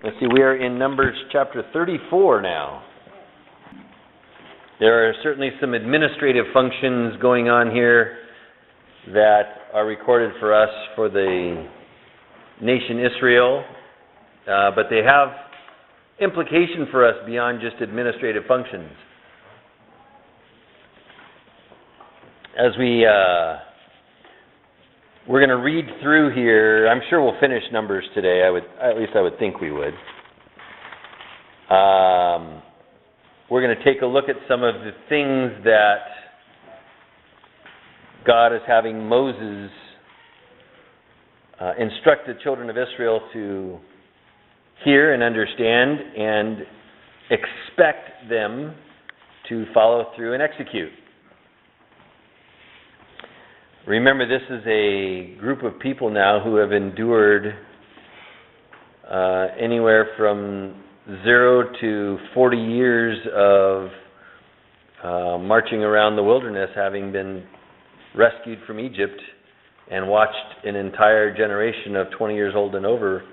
Let's see, we are in Numbers chapter 34 now. There are certainly some administrative functions going on here that are recorded for us for the nation Israel, but they have implication for us beyond just administrative functions. As we're going to read through here. I'm sure we'll finish Numbers today. At least I would think we would. We're going to take a look at some of the things that God is having Moses instruct the children of Israel to hear and understand and expect them to follow through and execute. Remember, this is a group of people now who have endured anywhere from 0 to 40 years of marching around the wilderness, having been rescued from Egypt and watched an entire generation of 20 years old and over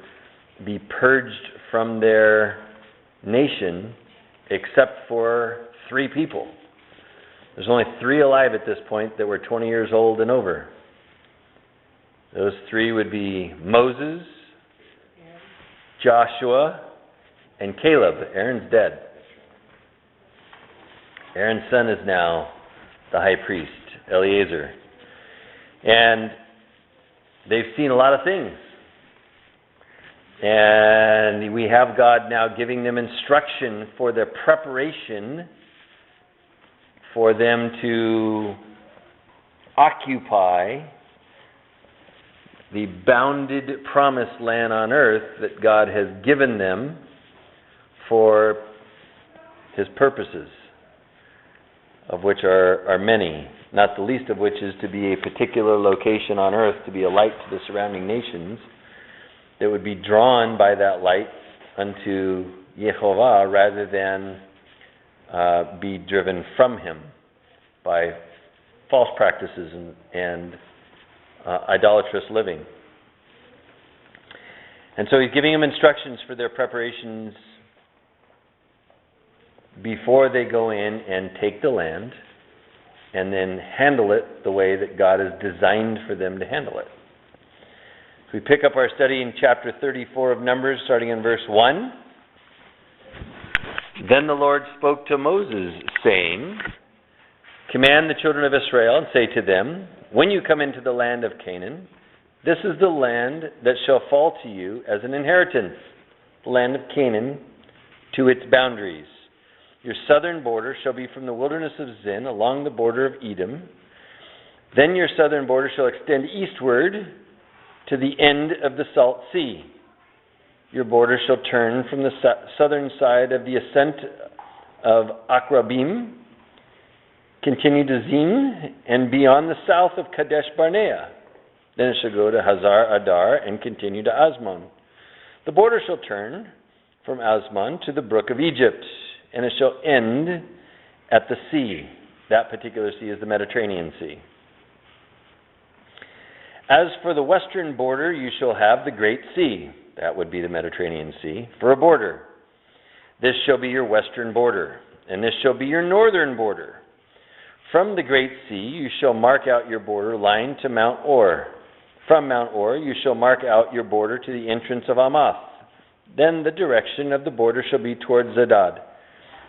be purged from their nation, except for 3 people. There's only 3 alive at this point that were 20 years old and over. Those 3 would be Moses, Joshua, and Caleb. Aaron's dead. Aaron's son is now the high priest, Eleazar. And they've seen a lot of things. And we have God now giving them instruction for their preparation for them to occupy the bounded promised land on earth that God has given them for His purposes, of which are many, not the least of which is to be a particular location on earth, to be a light to the surrounding nations, that would be drawn by that light unto Yehovah rather than be driven from Him by false practices and idolatrous living. And so He's giving them instructions for their preparations before they go in and take the land and then handle it the way that God has designed for them to handle it. So we pick up our study in chapter 34 of Numbers, starting in verse 1. Then the Lord spoke to Moses, saying, Command the children of Israel, and say to them, When you come into the land of Canaan, this is the land that shall fall to you as an inheritance, the land of Canaan, to its boundaries. Your southern border shall be from the wilderness of Zin, along the border of Edom. Then your southern border shall extend eastward to the end of the Salt Sea. Your border shall turn from the southern side of the ascent of Akrabim, continue to Zin, and beyond the south of Kadesh Barnea. Then it shall go to Hazar Adar and continue to Asmon. The border shall turn from Asmon to the brook of Egypt, and it shall end at the sea. That particular sea is the Mediterranean Sea. As for the western border, you shall have the Great Sea. That would be the Mediterranean Sea, for a border. This shall be your western border, and this shall be your northern border. From the Great Sea you shall mark out your border line to Mount Or. From Mount Or you shall mark out your border to the entrance of Amath. Then the direction of the border shall be towards Zedad.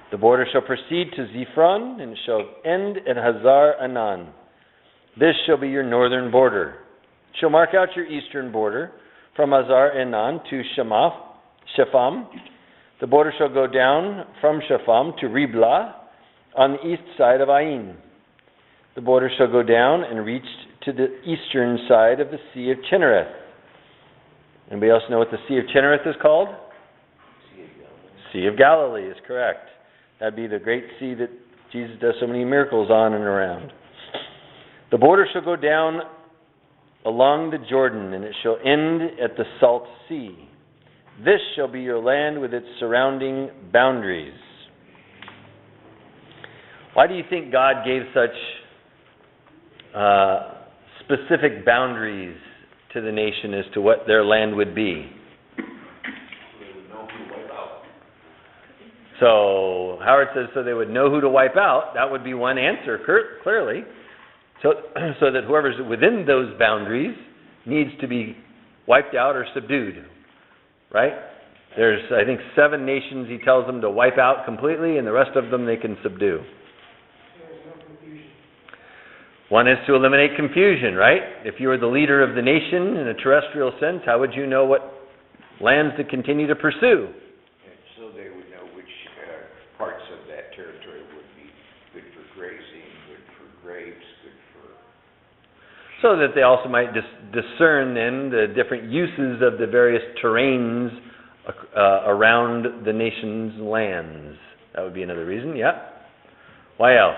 The border shall proceed to Zephron, and shall end at Hazar Anan. This shall be your northern border. It shall mark out your eastern border, from Hazar Enan to Shepham. The border shall go down from Shepham to Riblah on the east side of Ain. The border shall go down and reach to the eastern side of the Sea of Chinnereth. Anybody else know what the Sea of Chinnereth is called? Sea of Galilee is correct. That'd be the great sea that Jesus does so many miracles on and around. The border shall go down along the Jordan, and it shall end at the Salt Sea. This shall be your land with its surrounding boundaries. Why do you think God gave such specific boundaries to the nation as to what their land would be? So Howard says so they would know who to wipe out. That would be one answer, clearly. So that whoever's within those boundaries needs to be wiped out or subdued, right? There's, I think, 7 nations he tells them to wipe out completely, and the rest of them they can subdue. One is to eliminate confusion, right? If you were the leader of the nation in a terrestrial sense, how would you know what lands to continue to pursue? And so they would know which parts of that territory would be good for grazing, good for grapes, good for... So that they also might discern then the different uses of the various terrains around the nation's lands. That would be another reason, yeah. Why else?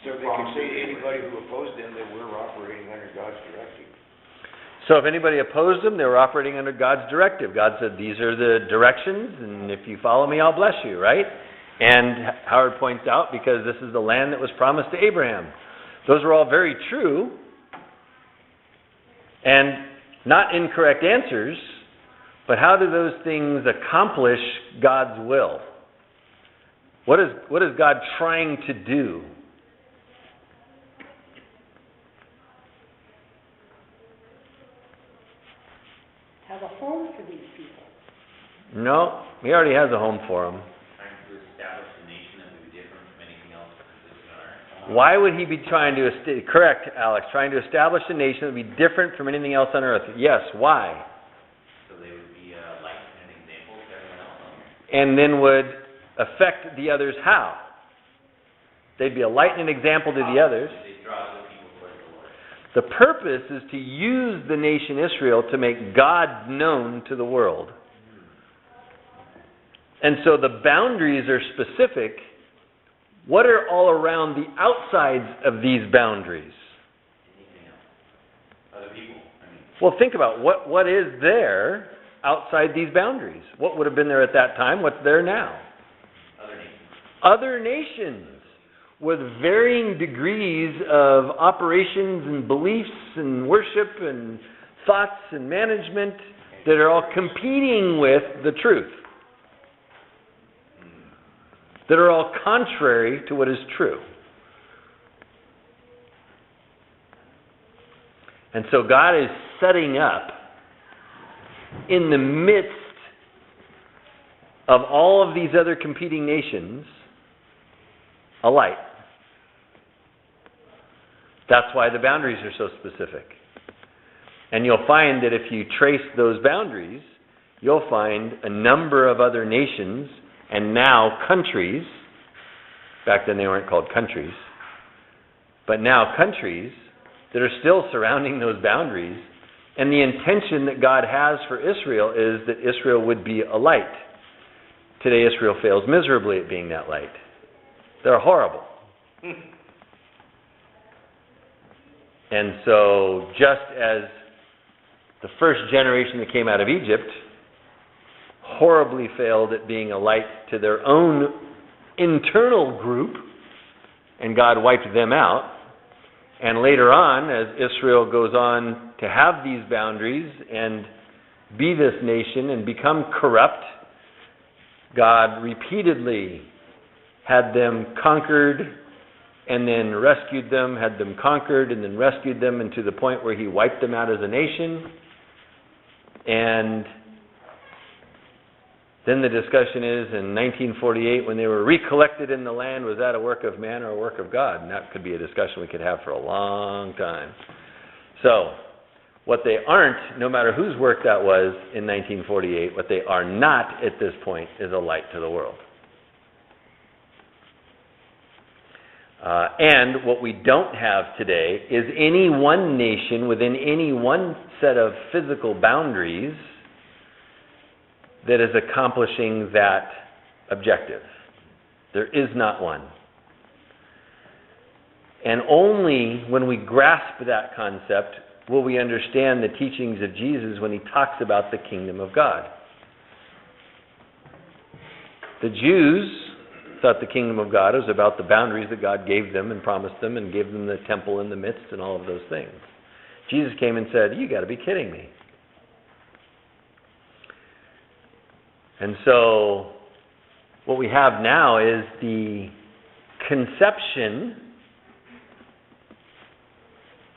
So they can say to anybody who opposed them that we're operating under God's directive. So if anybody opposed them, they were operating under God's directive. God said, these are the directions, and if you follow me, I'll bless you, right? And Howard points out, because this is the land that was promised to Abraham. Those are all very true, and not incorrect answers, but how do those things accomplish God's will? What is God trying to do? Have a home for these people. No, he already has a home for them. Trying to establish a nation that would be different from anything else that exists on earth. Why would he be trying to, correct, Alex, trying to establish a nation that would be different from anything else on earth? Yes, why? So they would be a light and an example to everyone else on earth. And then would affect the others how? They'd be a light and an example to the others. They draw other people towards the Lord. The purpose is to use the nation Israel to make God known to the world. And so the boundaries are specific. What are all around the outsides of these boundaries? Anything else? Other people. Well, think about what is there outside these boundaries. What would have been there at that time? What's there now? Other nations. Other nations with varying degrees of operations and beliefs and worship and thoughts and management that are all competing with the truth. That are all contrary to what is true. And so God is setting up in the midst of all of these other competing nations a light. That's why the boundaries are so specific. And you'll find that if you trace those boundaries, you'll find a number of other nations and now countries. Back then they weren't called countries. But now countries that are still surrounding those boundaries. And the intention that God has for Israel is that Israel would be a light. Today Israel fails miserably at being that light. They're horrible. And so just as the first generation that came out of Egypt horribly failed at being a light to their own internal group, and God wiped them out, and later on, as Israel goes on to have these boundaries and be this nation and become corrupt, God repeatedly had them conquered and then rescued them, had them conquered and then rescued them, and to the point where he wiped them out as a nation. And then the discussion is, in 1948, when they were recollected in the land, was that a work of man or a work of God? And that could be a discussion we could have for a long time. So, what they aren't, no matter whose work that was in 1948, what they are not at this point is a light to the world. And what we don't have today is any one nation within any one set of physical boundaries that is accomplishing that objective. There is not one. And only when we grasp that concept will we understand the teachings of Jesus when he talks about the kingdom of God. The Jews thought the kingdom of God was about the boundaries that God gave them and promised them and gave them the temple in the midst and all of those things. Jesus came and said, "You got to be kidding me." And so what we have now is the conception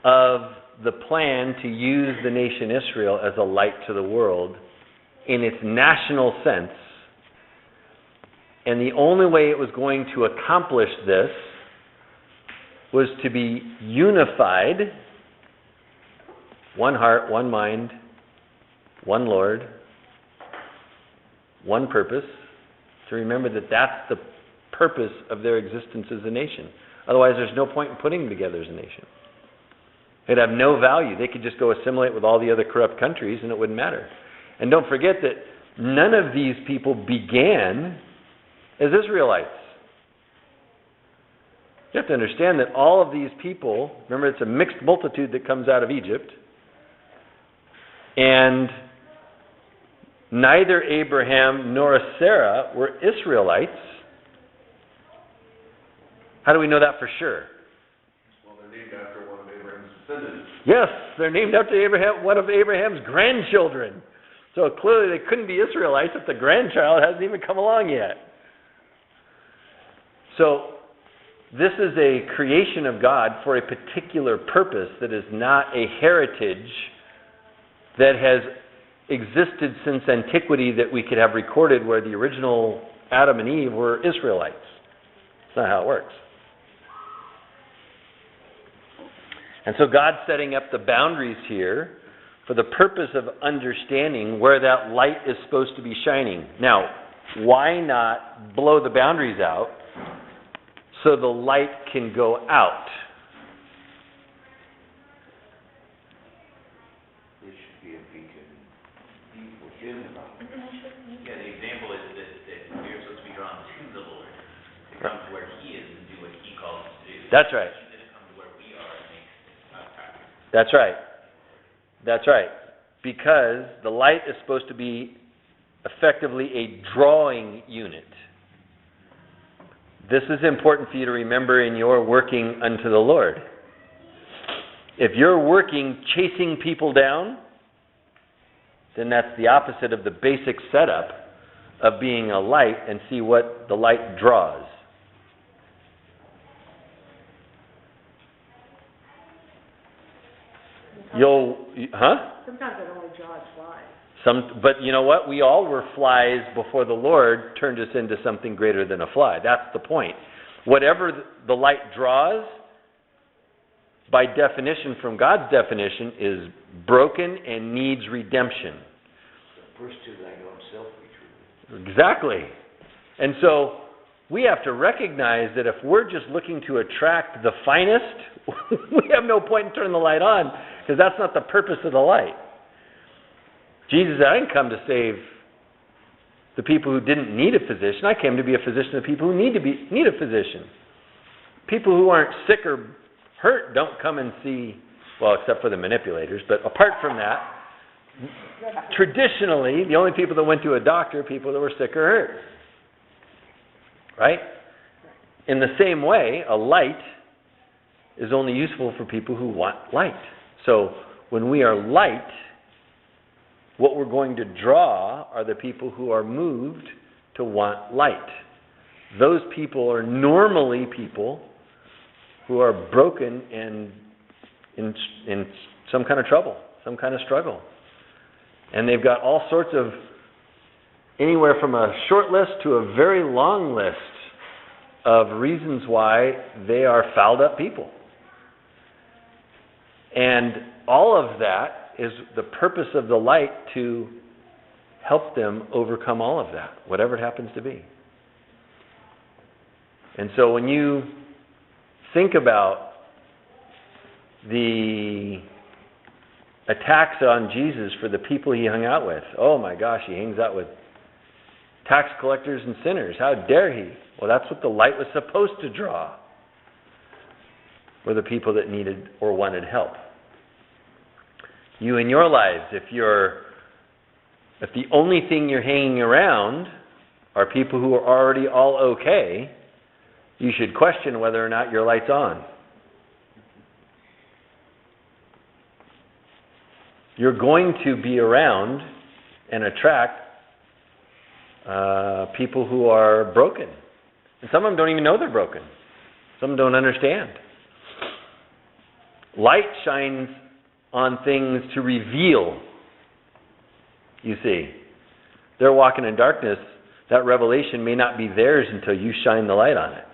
of the plan to use the nation Israel as a light to the world in its national sense. And the only way it was going to accomplish this was to be unified, one heart, one mind, one Lord, one purpose, to remember that that's the purpose of their existence as a nation. Otherwise, there's no point in putting them together as a nation. It'd have no value. They could just go assimilate with all the other corrupt countries and it wouldn't matter. And don't forget that none of these people began as Israelites. You have to understand that all of these people, remember it's a mixed multitude that comes out of Egypt, and neither Abraham nor Sarah were Israelites. How do we know that for sure? Well, they're named after one of Abraham's descendants. Yes, they're named after Abraham, one of Abraham's grandchildren. So clearly they couldn't be Israelites if the grandchild hasn't even come along yet. So this is a creation of God for a particular purpose that is not a heritage that has existed since antiquity that we could have recorded where the original Adam and Eve were Israelites. That's not how it works. And so God's setting up the boundaries here for the purpose of understanding where that light is supposed to be shining. Now, why not blow the boundaries out so the light can go out? There should be a beacon deep within the mountain. Yeah, the example is that we are supposed to be drawn to the Lord, to come to where He is and do what He calls us to do. That's right. He's going to come to where we are and make us practice. That's right. That's right. Because the light is supposed to be effectively a drawing unit. This is important for you to remember in your working unto the Lord. If you're working chasing people down, then that's the opposite of the basic setup of being a light and see what the light draws. Sometimes it only draws flies. But you know what? We all were flies before the Lord turned us into something greater than a fly. That's the point. Whatever the light draws, by definition, from God's definition, is broken and needs redemption. First to thine own self be true. Exactly. And so we have to recognize that if we're just looking to attract the finest, we have no point in turning the light on, because that's not the purpose of the light. Jesus said, I didn't come to save the people who didn't need a physician. I came to be a physician of people who need a physician. People who aren't sick or hurt don't come and see, well, except for the manipulators. But apart from that, traditionally, the only people that went to a doctor are people that were sick or hurt. Right? In the same way, a light is only useful for people who want light. So when we are light, what we're going to draw are the people who are moved to want light. Those people are normally people who are broken and in some kind of trouble, some kind of struggle. And they've got all sorts of, anywhere from a short list to a very long list of reasons why they are fouled up people. And all of that is the purpose of the light, to help them overcome all of that, whatever it happens to be. And so when you think about the attacks on Jesus for the people he hung out with, oh my gosh, he hangs out with tax collectors and sinners. How dare he? Well, that's what the light was supposed to draw, were the people that needed or wanted help. You in your lives, if the only thing you're hanging around are people who are already all okay, you should question whether or not your light's on. You're going to be around and attract people who are broken. And some of them don't even know they're broken. Some don't understand. Light shines on things to reveal. You see, they're walking in darkness. That revelation may not be theirs until you shine the light on it.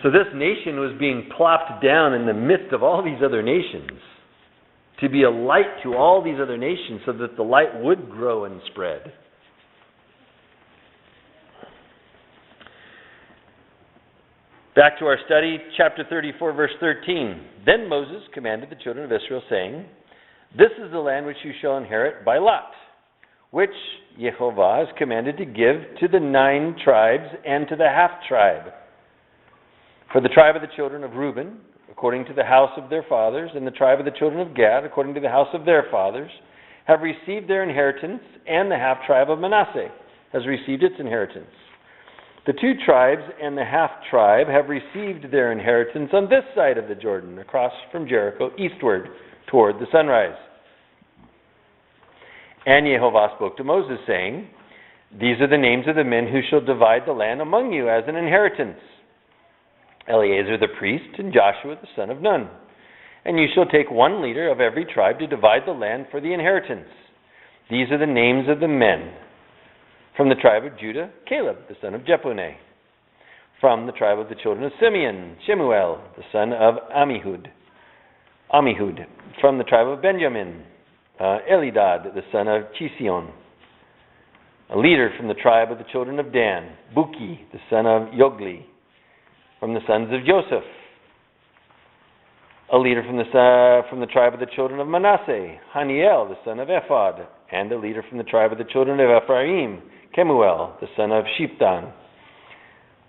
So this nation was being plopped down in the midst of all these other nations to be a light to all these other nations so that the light would grow and spread. Back to our study, chapter 34, verse 13. Then Moses commanded the children of Israel, saying, "This is the land which you shall inherit by lot, which Jehovah has commanded to give to the 9 tribes and to the half-tribe. For the tribe of the children of Reuben, according to the house of their fathers, and the tribe of the children of Gad, according to the house of their fathers, have received their inheritance, and the half-tribe of Manasseh has received its inheritance. The 2 tribes and the half-tribe have received their inheritance on this side of the Jordan, across from Jericho, eastward, toward the sunrise." And Jehovah spoke to Moses, saying, "These are the names of the men who shall divide the land among you as an inheritance: Eleazar the priest, and Joshua the son of Nun. And you shall take 1 leader of every tribe to divide the land for the inheritance. These are the names of the men. From the tribe of Judah, Caleb the son of Jephunneh. From the tribe of the children of Simeon, Shemuel the son of Amihud. From the tribe of Benjamin, Elidad the son of Chision. A leader from the tribe of the children of Dan, Buki the son of Yogli. From the sons of Joseph, a leader from the tribe of the children of Manasseh, Haniel the son of Ephod, and a leader from the tribe of the children of Ephraim, Kemuel the son of Shiptan.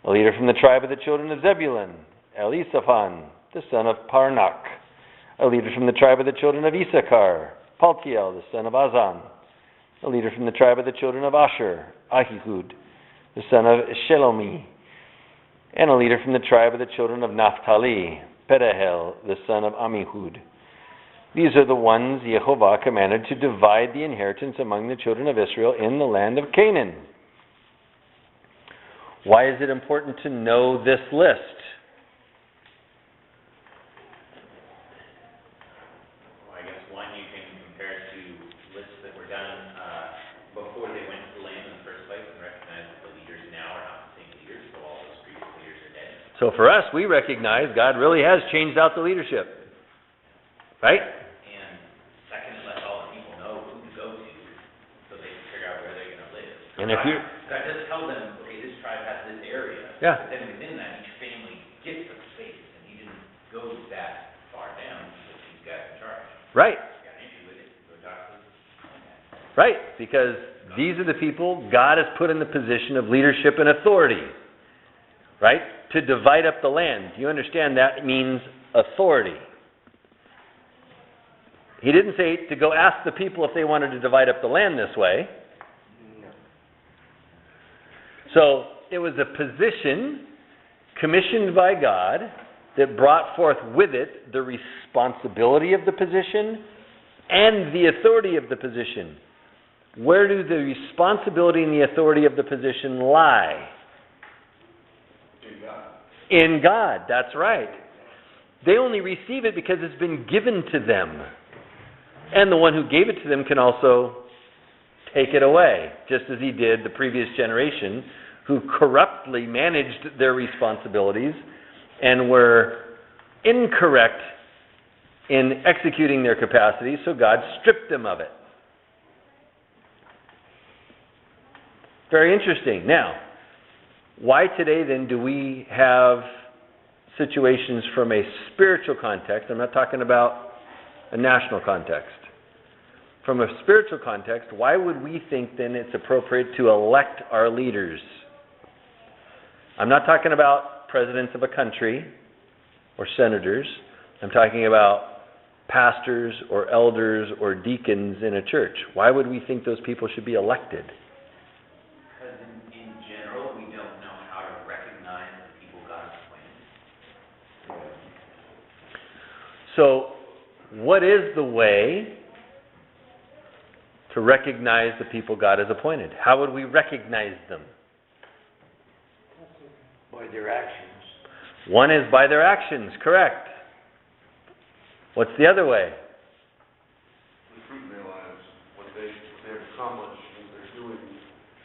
A leader from the tribe of the children of Zebulun, Elisaphan the son of Parnak. A leader from the tribe of the children of Issachar, Paltiel the son of Azan. A leader from the tribe of the children of Asher, Ahihud the son of Shelomi. And a leader from the tribe of the children of Naphtali, Pedahel the son of Amihud. These are the ones Jehovah commanded to divide the inheritance among the children of Israel in the land of Canaan." Why is it important to know this list? Well, I guess one, you can compare it to lists that were done before they went to the land in the first place, and recognize that the leaders now are not the same leaders, so all those previous leaders are dead. So for us, we recognize God really has changed out the leadership. Right? And second, it lets all the people know who to go to, so they can figure out where they're going to live. And if you, God does tell them, okay, this tribe has this area. Yeah. But then within that, each family gets a space, and he didn't go that far down because he's got in charge. right, Got an issue with it, go talk to him. right, because these are the people God has put in the position of leadership and authority, right, to divide up the land. Do you understand that means authority? He didn't say to go ask the people if they wanted to divide up the land this way. So it was a position commissioned by God that brought forth with it the responsibility of the position and the authority of the position. Where do the responsibility and the authority of the position lie? In God. In God, that's right. They only receive it because it's been given to them. And the one who gave it to them can also take it away, just as he did the previous generation, who corruptly managed their responsibilities and were incorrect in executing their capacity, so God stripped them of it. Very interesting. Now, why today then do we have situations from a spiritual context? I'm not talking about a national context. From a spiritual context, why would we think then it's appropriate to elect our leaders? I'm not talking about presidents of a country or senators. I'm talking about pastors or elders or deacons in a church. Why would we think those people should be elected? So, what is the way to recognize the people God has appointed? How would we recognize them? By their actions. One is by their actions, correct. What's the other way? The fruit in their lives, what they have accomplished, what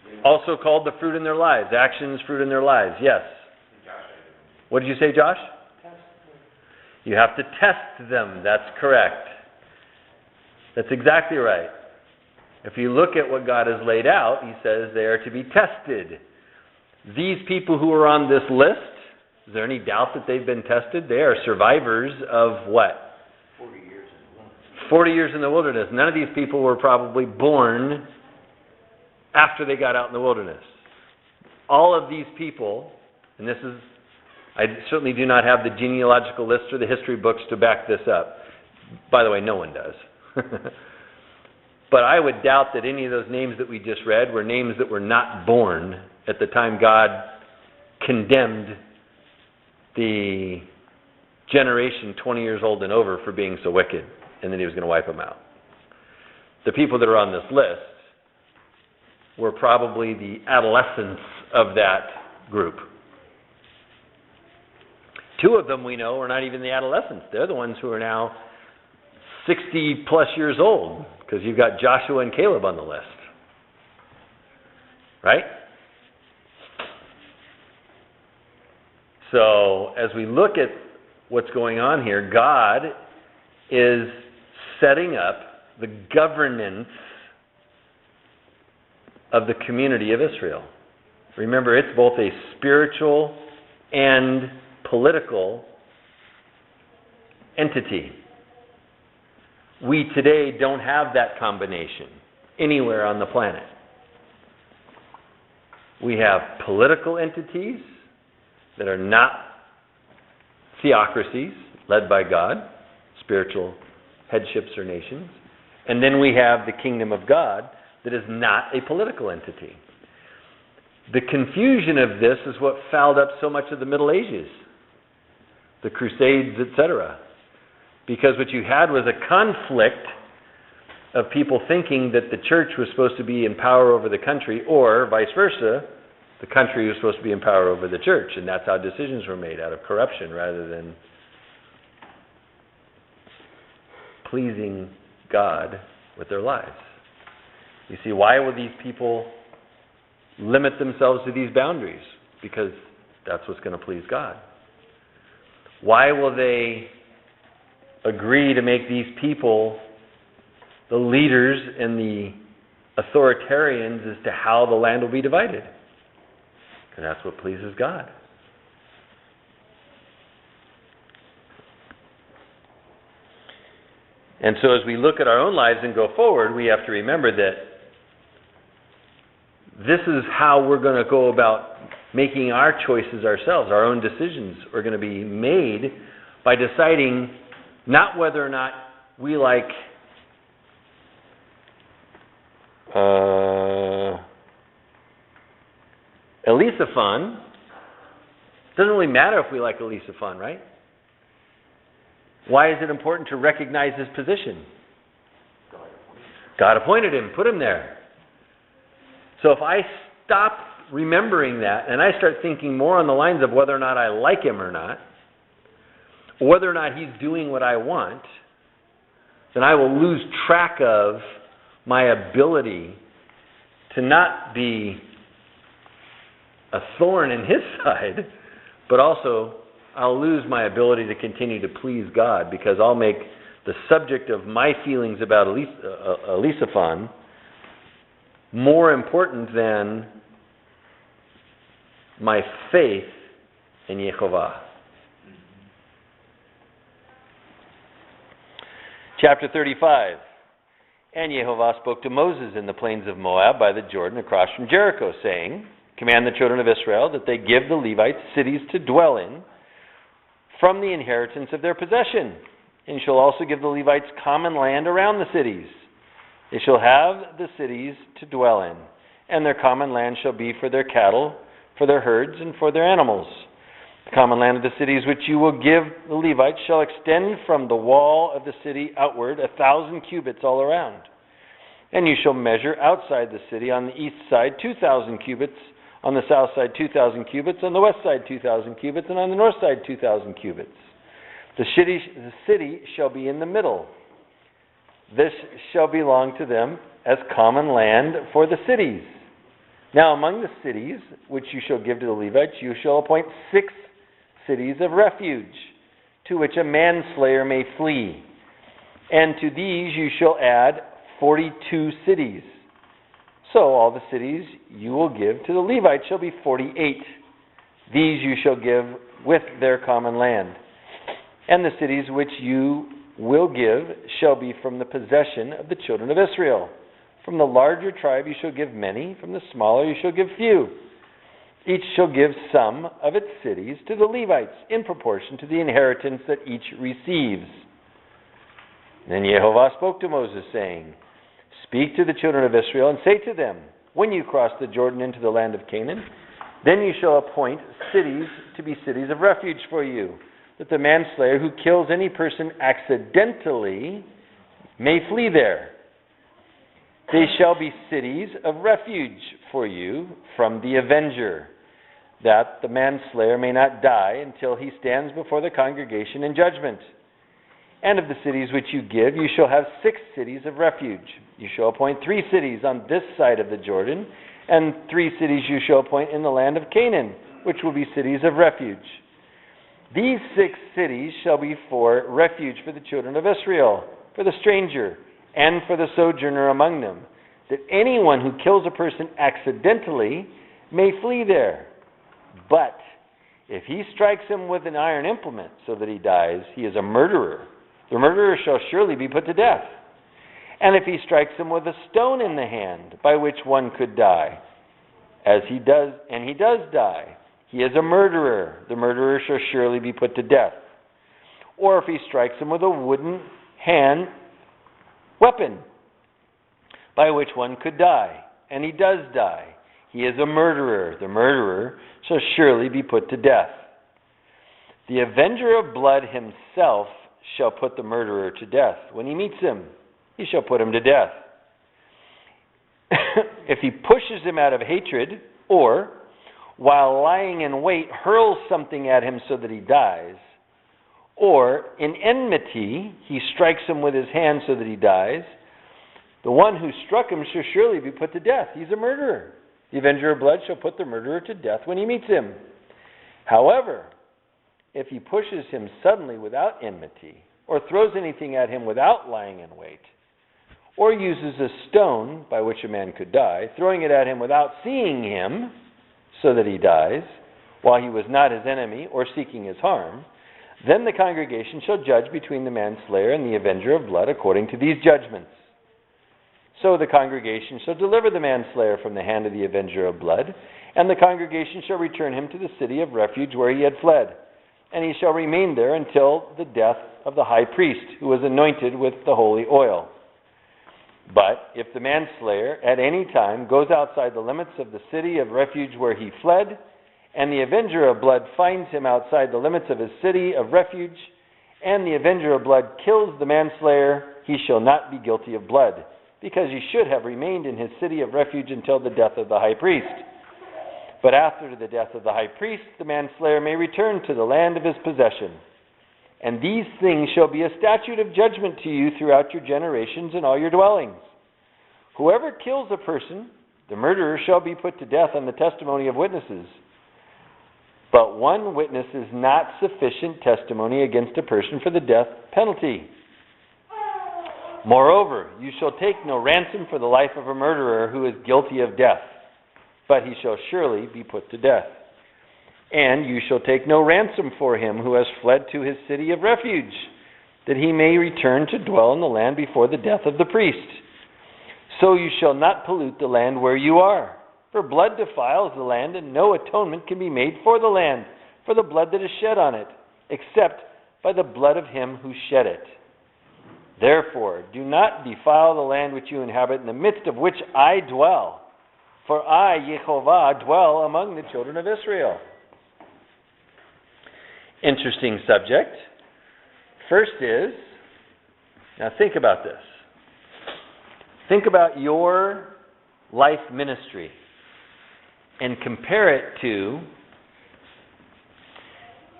they're doing. Also called the fruit in their lives. Actions, fruit in their lives. Yes. What did you say, Josh? You have to test them. That's correct. That's exactly right. If you look at what God has laid out, He says they are to be tested. These people who are on this list, is there any doubt that they've been tested? They are survivors of what? 40 years in the wilderness. 40 years in the wilderness. None of these people were probably born after they got out in the wilderness. All of these people, and this is, I certainly do not have the genealogical list or the history books to back this up. By the way, no one does. But I would doubt that any of those names that we just read were names that were not born at the time God condemned the generation 20 years old and over for being so wicked, and then He was going to wipe them out. The people that are on this list were probably the adolescents of that group. 2 of them we know are not even the adolescents. They're the ones who are now 60 plus years old, because you've got Joshua and Caleb on the list. Right? So, as we look at what's going on here, God is setting up the governance of the community of Israel. Remember, it's both a spiritual and political entity. We today don't have that combination anywhere on the planet. We have political entities that are not theocracies led by God, spiritual headships or nations. And then we have the kingdom of God that is not a political entity. The confusion of this is what fouled up so much of the Middle Ages, the Crusades, etc. Because what you had was a conflict of people thinking that the church was supposed to be in power over the country, or vice versa, the country was supposed to be in power over the church. And that's how decisions were made, out of corruption rather than pleasing God with their lives. You see, why will these people limit themselves to these boundaries? Because that's what's going to please God. Why will they agree to make these people the leaders and the authoritarians as to how the land will be divided? Because that's what pleases God. And so as we look at our own lives and go forward, we have to remember that this is how we're going to go about making our choices ourselves. Our own decisions are going to be made by deciding not whether or not we like Elisaphan. Doesn't really matter if we like Elisaphan, right? Why is it important to recognize his position? God appointed him, put him there. So if I stop remembering that and I start thinking more on the lines of whether or not I like him or not, or whether or not he's doing what I want, then I will lose track of my ability to not be a thorn in his side, but also I'll lose my ability to continue to please God, because I'll make the subject of my feelings about Elisaphan more important than my faith in Yehovah. Chapter 35. And Yehovah spoke to Moses in the plains of Moab by the Jordan across from Jericho, saying, command the children of Israel that they give the Levites cities to dwell in from the inheritance of their possession. And shall also give the Levites common land around the cities. They shall have the cities to dwell in, and their common land shall be for their cattle, for their herds, and for their animals. The common land of the cities which you will give the Levites shall extend from the wall of the city outward 1,000 cubits all around. And you shall measure outside the city on the east side 2,000 cubits, on the south side 2,000 cubits, on the west side 2,000 cubits, and on the north side 2,000 cubits. The city shall be in the middle. This shall belong to them as common land for the cities. Now among the cities which you shall give to the Levites, you shall appoint 6 cities of refuge, to which a manslayer may flee. And to these you shall add 42 cities. So all the cities you will give to the Levites shall be 48. These you shall give with their common land. And the cities which you will give shall be from the possession of the children of Israel. From the larger tribe you shall give many, from the smaller you shall give few. Each shall give some of its cities to the Levites in proportion to the inheritance that each receives. Then Jehovah spoke to Moses, saying, Speak to the children of Israel and say to them, When you cross the Jordan into the land of Canaan, then you shall appoint cities to be cities of refuge for you, that the manslayer who kills any person accidentally may flee there. They shall be cities of refuge for you from the avenger, that the manslayer may not die until he stands before the congregation in judgment. And of the cities which you give, you shall have 6 cities of refuge. You shall appoint 3 cities on this side of the Jordan, and 3 cities you shall appoint in the land of Canaan, which will be cities of refuge. These 6 cities shall be for refuge for the children of Israel, for the stranger, and for the sojourner among them, that anyone who kills a person accidentally may flee there. But if he strikes him with an iron implement so that he dies, he is a murderer. The murderer shall surely be put to death. And if he strikes him with a stone in the hand, by which one could die, he does die, he is a murderer. The murderer shall surely be put to death. Or if he strikes him with a wooden hand weapon, by which one could die, and he does die, he is a murderer. The murderer shall surely be put to death. The avenger of blood himself shall put the murderer to death. When he meets him, he shall put him to death. If he pushes him out of hatred, or, while lying in wait, hurls something at him so that he dies, or, in enmity, he strikes him with his hand so that he dies, the one who struck him shall surely be put to death. He's a murderer. The avenger of blood shall put the murderer to death when he meets him. However, if he pushes him suddenly without enmity, or throws anything at him without lying in wait, or uses a stone by which a man could die, throwing it at him without seeing him, so that he dies, while he was not his enemy or seeking his harm, then the congregation shall judge between the manslayer and the avenger of blood according to these judgments. So the congregation shall deliver the manslayer from the hand of the avenger of blood, and the congregation shall return him to the city of refuge where he had fled, and he shall remain there until the death of the high priest, who was anointed with the holy oil. But if the manslayer at any time goes outside the limits of the city of refuge where he fled, and the avenger of blood finds him outside the limits of his city of refuge, and the avenger of blood kills the manslayer, he shall not be guilty of blood, because he should have remained in his city of refuge until the death of the high priest. But after the death of the high priest, the manslayer may return to the land of his possession. And these things shall be a statute of judgment to you throughout your generations and all your dwellings. Whoever kills a person, the murderer shall be put to death on the testimony of witnesses. But one witness is not sufficient testimony against a person for the death penalty. Moreover, you shall take no ransom for the life of a murderer who is guilty of death, but he shall surely be put to death. And you shall take no ransom for him who has fled to his city of refuge, that he may return to dwell in the land before the death of the priest. So you shall not pollute the land where you are, for blood defiles the land, and no atonement can be made for the land, for the blood that is shed on it, except by the blood of him who shed it. Therefore, do not defile the land which you inhabit, in the midst of which I dwell. For I, Jehovah, dwell among the children of Israel. interesting subject. First is, now think about this. Think about your life ministry and compare it to,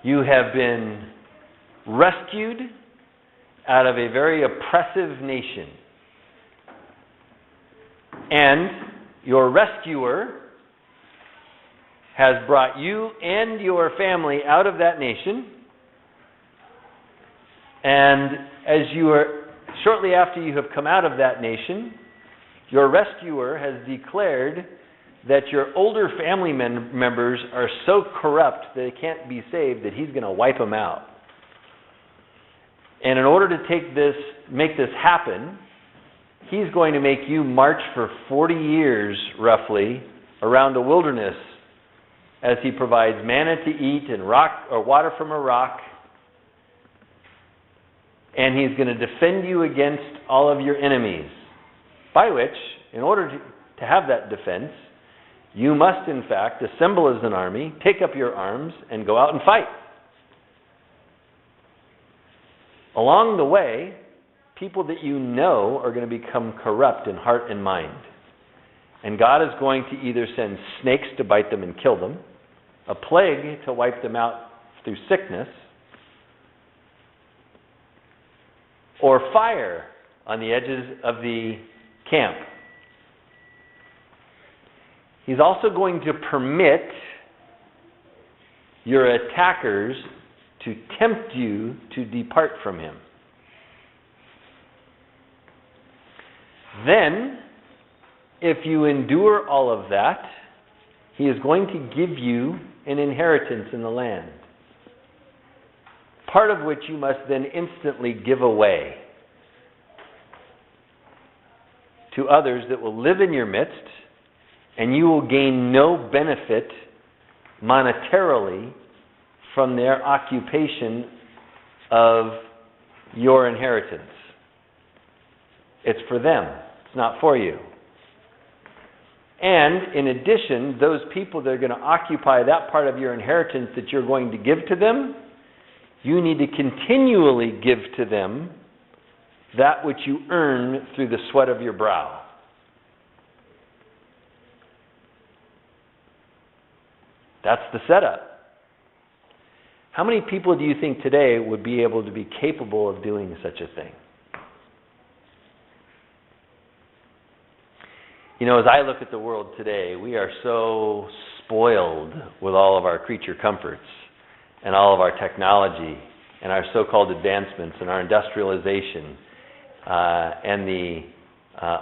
you have been rescued out of a very oppressive nation. And your rescuer has brought you and your family out of that nation. And as you are, shortly after you have come out of that nation, your rescuer has declared that your older family members are so corrupt that they can't be saved, that he's going to wipe them out. And in order to make this happen, he's going to make you march for 40 years, roughly, around a wilderness as he provides manna to eat and rock or water from a rock. And he's going to defend you against all of your enemies. By which, in order to have that defense, you must, in fact, assemble as an army, take up your arms, and go out and fight. Along the way, people that you know are going to become corrupt in heart and mind. And God is going to either send snakes to bite them and kill them, a plague to wipe them out through sickness, or fire on the edges of the camp. He's also going to permit your attackers to tempt you to depart from him. Then, if you endure all of that, he is going to give you an inheritance in the land, part of which you must then instantly give away to others that will live in your midst, and you will gain no benefit monetarily from their occupation of your inheritance. It's for them. It's not for you. And in addition, those people that are going to occupy that part of your inheritance that you're going to give to them, you need to continually give to them that which you earn through the sweat of your brow. That's the setup. How many people do you think today would be able to be capable of doing such a thing? You know, as I look at the world today, we are so spoiled with all of our creature comforts and all of our technology and our so-called advancements and our industrialization and the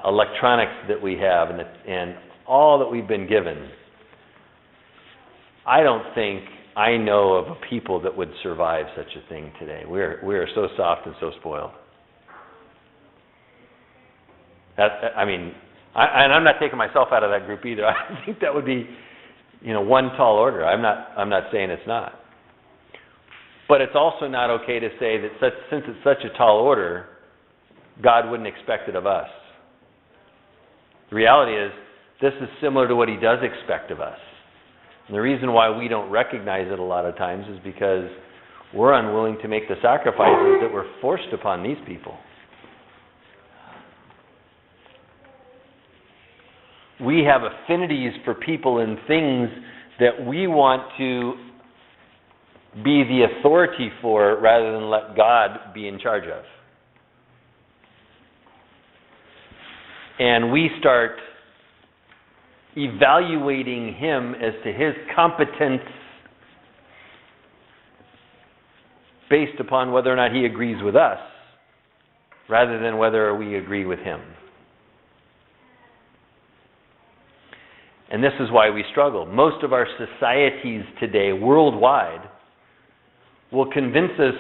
electronics that we have and all that we've been given. I don't think I know of a people that would survive such a thing today. We are so soft and so spoiled. And I'm not taking myself out of that group either. I think that would be, one tall order. I'm not saying it's not. But it's also not okay to say that since it's such a tall order, God wouldn't expect it of us. The reality is, this is similar to what he does expect of us. And the reason why we don't recognize it a lot of times is because we're unwilling to make the sacrifices that were forced upon these people. We have affinities for people and things that we want to be the authority for rather than let God be in charge of. And we start evaluating him as to his competence based upon whether or not he agrees with us rather than whether we agree with him. And this is why we struggle. Most of our societies today, worldwide, will convince us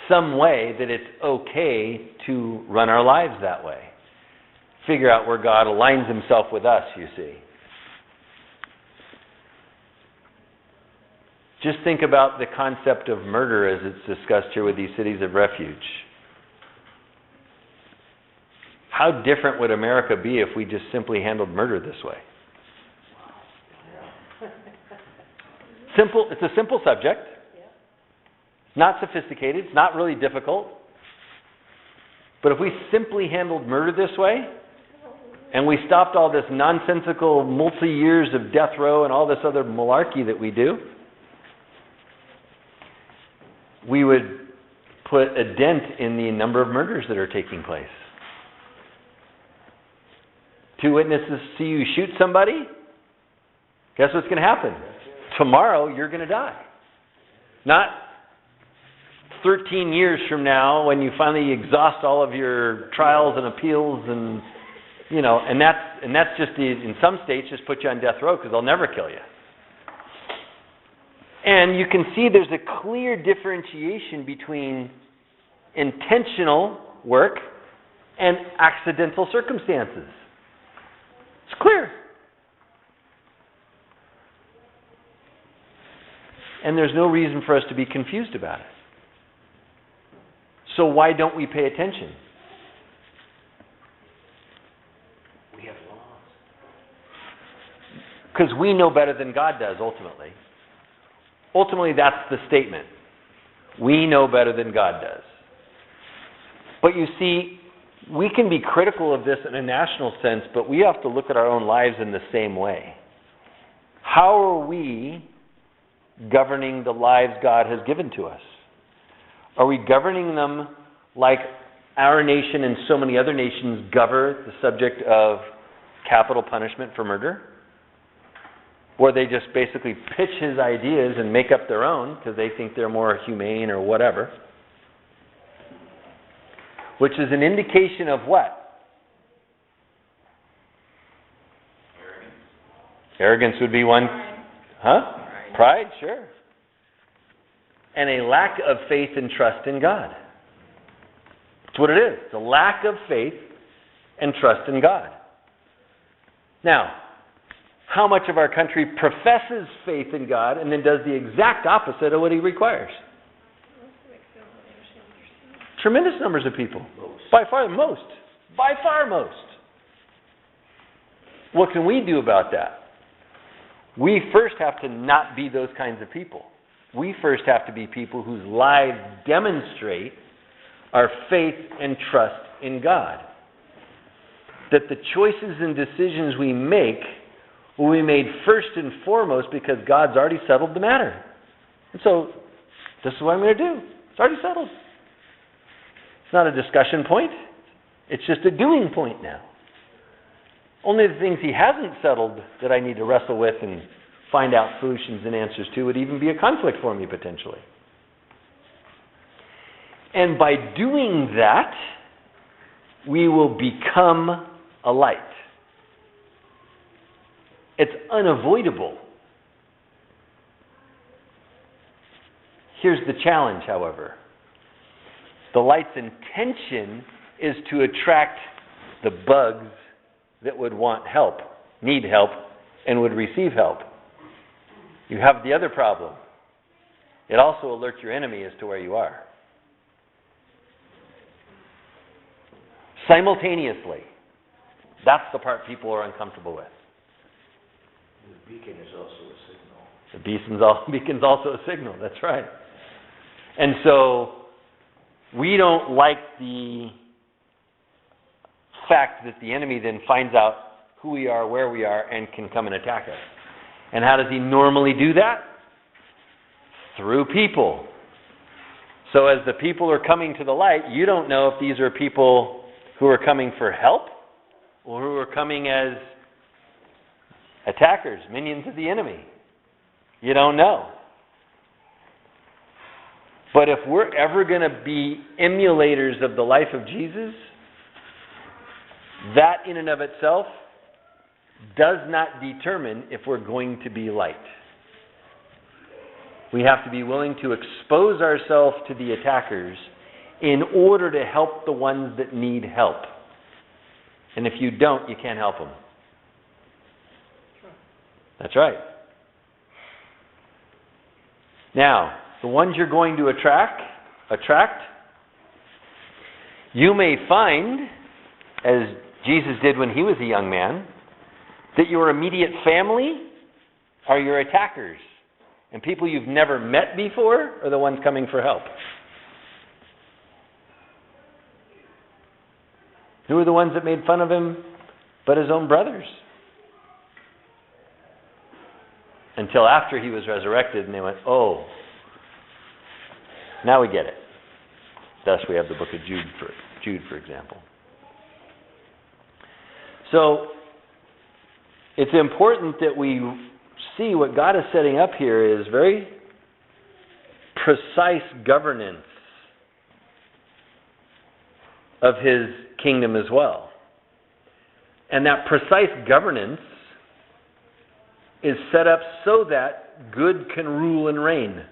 some way that it's okay to run our lives that way. Figure out where God aligns himself with us, you see. Just think about the concept of murder as it's discussed here with these cities of refuge. How different would America be if we just simply handled murder this way? Simple. It's a simple subject. Not sophisticated. It's not really difficult. But if we simply handled murder this way, and we stopped all this nonsensical multi-years of death row and all this other malarkey that we do, we would put a dent in the number of murders that are taking place. 2 witnesses see you shoot somebody, guess what's going to happen? Tomorrow you're going to die. Not 13 years from now when you finally exhaust all of your trials and appeals and that's just in some states just put you on death row because they'll never kill you. And you can see there's a clear differentiation between intentional work and accidental circumstances. It's clear. And there's no reason for us to be confused about it. So why don't we pay attention? We have laws. Because we know better than God does, ultimately. Ultimately, that's the statement. We know better than God does. But you see, we can be critical of this in a national sense, but we have to look at our own lives in the same way. How are we governing the lives God has given to us? Are we governing them like our nation and so many other nations govern the subject of capital punishment for murder? Where they just basically pitch his ideas and make up their own because they think they're more humane or whatever. Which is an indication of what? Arrogance would be one. Huh? Pride, sure. And a lack of faith and trust in God. That's what it is. It's a lack of faith and trust in God. Now, how much of our country professes faith in God and then does the exact opposite of what He requires? Tremendous numbers of people. By far most. By far most. What can we do about that? We first have to not be those kinds of people. We first have to be people whose lives demonstrate our faith and trust in God. That the choices and decisions we make will be made first and foremost because God's already settled the matter. And so, this is what I'm going to do. It's already settled. It's not a discussion point. It's just a doing point now. Only the things He hasn't settled that I need to wrestle with and find out solutions and answers to would even be a conflict for me potentially. And by doing that, we will become a light. It's unavoidable. Here's the challenge, however. The light's intention is to attract the bugs that would want help, need help, and would receive help. You have the other problem. It also alerts your enemy as to where you are. Simultaneously. That's the part people are uncomfortable with. The beacon is also a signal. The beacon's also a signal, that's right. And so, we don't like the fact that the enemy then finds out who we are, where we are, and can come and attack us. And how does he normally do that? Through people. So as the people are coming to the light, you don't know if these are people who are coming for help or who are coming as attackers, minions of the enemy. You don't know. But if we're ever going to be emulators of the life of Jesus, that in and of itself does not determine if we're going to be light. We have to be willing to expose ourselves to the attackers in order to help the ones that need help. And if you don't, you can't help them. That's right. Now, the ones you're going to attract, you may find, as Jesus did when He was a young man, that your immediate family are your attackers. And people you've never met before are the ones coming for help. Who are the ones that made fun of him but his own brothers? Until after he was resurrected and they went, oh, now we get it. Thus we have the book of Jude, for example. So, it's important that we see what God is setting up here is very precise governance of His kingdom as well. And that precise governance is set up so that good can rule and reign.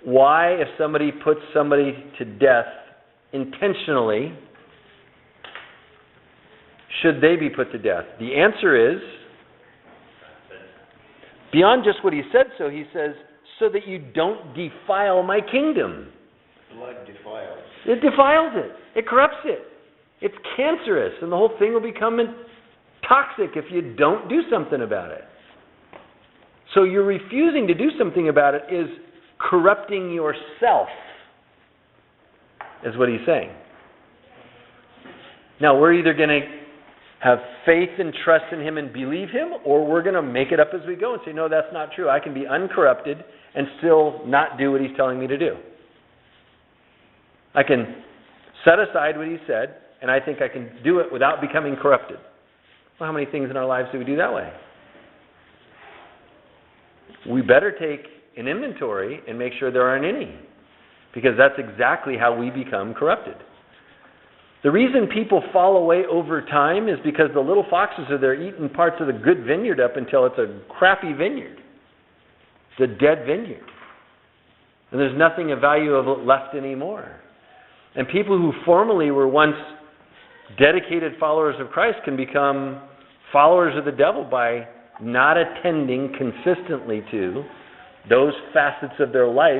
Why, if somebody puts somebody to death intentionally, should they be put to death? The answer is, beyond just what he said so, he says, so that you don't defile my kingdom. Blood defiles. It defiles it. It corrupts it. It's cancerous, and the whole thing will become toxic if you don't do something about it. So your refusing to do something about it is corrupting yourself, is what he's saying. Now, we're either going to have faith and trust in Him and believe Him, or we're going to make it up as we go and say, no, that's not true. I can be uncorrupted and still not do what He's telling me to do. I can set aside what He said, and I think I can do it without becoming corrupted. Well, how many things in our lives do we do that way? We better take an inventory and make sure there aren't any, because that's exactly how we become corrupted. The reason people fall away over time is because the little foxes are there eating parts of the good vineyard up until it's a crappy vineyard. It's a dead vineyard. And there's nothing of value of it left anymore. And people who formerly were once dedicated followers of Christ can become followers of the devil by not attending consistently to those facets of their life